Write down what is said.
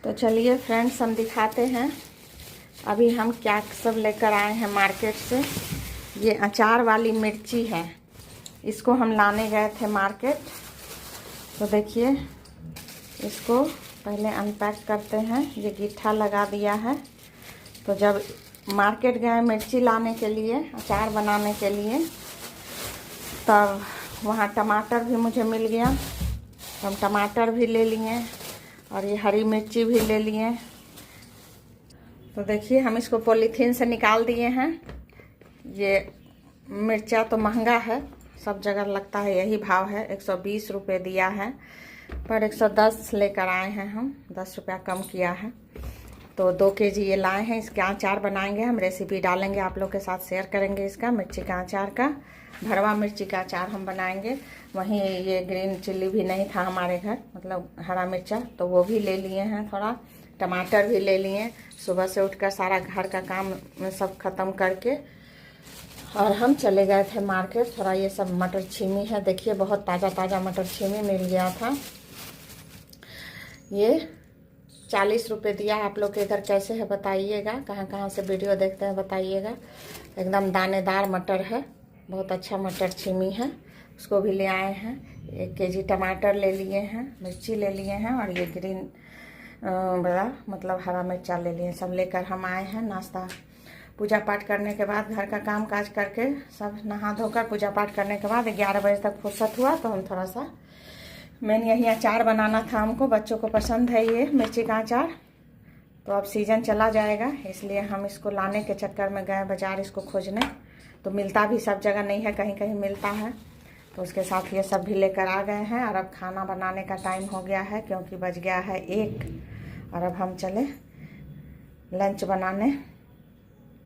तो चलिए फ्रेंड्स, हम दिखाते हैं अभी हम क्या सब लेकर आए हैं मार्केट से। ये अचार वाली मिर्ची है, इसको हम लाने गए थे मार्केट। तो देखिए, इसको पहले अनपैक करते हैं। ये गीठा लगा दिया है। तो जब मार्केट गए मिर्ची लाने के लिए, अचार बनाने के लिए, तब वहाँ टमाटर भी मुझे मिल गया। तो हम टमाटर भी ले लिए और ये हरी मिर्ची भी ले लिए। तो देखिए, हम इसको पॉलीथीन से निकाल दिए हैं। ये मिर्चा तो महंगा है, सब जगह लगता है यही भाव है, 120 रुपये दिया है, पर 110 लेकर आए हैं हम, 10 रुपया कम किया है। तो 2 केजी ये लाए हैं। इसका अचार बनाएंगे हम, रेसिपी डालेंगे, आप लोग के साथ शेयर करेंगे। इसका मिर्ची का अचार का, भरवा मिर्ची का अचार हम बनाएंगे। वहीं ये ग्रीन चिल्ली भी नहीं था हमारे घर, मतलब हरा मिर्चा, तो वो भी ले लिए हैं। थोड़ा टमाटर भी ले लिए। सुबह से उठकर सारा घर का काम सब ख़त्म करके और हम चले गए थे मार्केट। थोड़ा ये सब मटर छीमी है, देखिए बहुत ताज़ा ताज़ा मटर छीमी मिल गया था। ये 40 रुपये दिया। आप लोग के इधर कैसे है बताइएगा, कहाँ कहाँ से वीडियो देखते हैं बताइएगा। एकदम दानेदार मटर है, बहुत अच्छा मटर छीमी है, उसको भी ले आए हैं। 1 केजी टमाटर ले लिए हैं, मिर्ची ले लिए हैं, और ये ग्रीन बड़ा मतलब हरा मिर्चा ले लिए। सब लेकर हम आए हैं। नाश्ता पूजा पाठ करने के बाद, घर का काम काज करके सब नहा धोकर पूजा पाठ करने के बाद 11 बजे तक फुर्सत हुआ। तो हम थोड़ा सा, मैंने यही अचार बनाना था हमको, बच्चों को पसंद है ये मिर्ची का अचार। तो अब सीज़न चला जाएगा, इसलिए हम इसको लाने के चक्कर में गए बाज़ार इसको खोजने। तो मिलता भी सब जगह नहीं है, कहीं कहीं मिलता है। तो उसके साथ ये सब भी लेकर आ गए हैं। और अब खाना बनाने का टाइम हो गया है, क्योंकि बज गया है 1, और अब हम चले लंच बनाने।